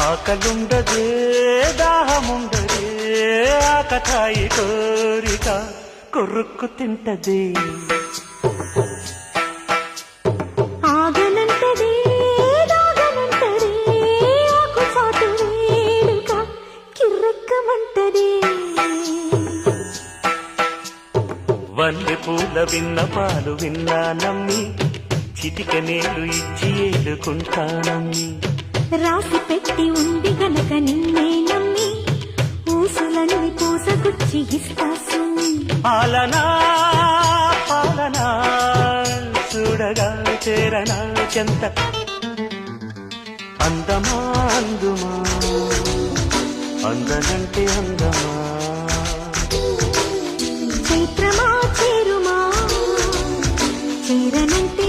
ఆకలుండదే దాహముండదే ఆకతాయి కోరిక కొరుక్కు తింటది ఆగనంటది దాగనంటది ఆకుచాటు వేడుక కిర్రెక్కమంటది వల్లె పూల విన్నపాలు విన్నా నమ్మి చిటిక నేలు ఇచ్చి ఏలుకుంటానమ్మి రాసి పెట్టి ఉంది గనక నిన్నే నమ్మి ఊసులన్నీ పూసగుచ్చి ఇస్తాసు పాలనా పాలనా చూడగా చేరనా చెంత అందమా అందుమా అందనంటే అందమా చైత్రమా చేరుమా చేరనంటే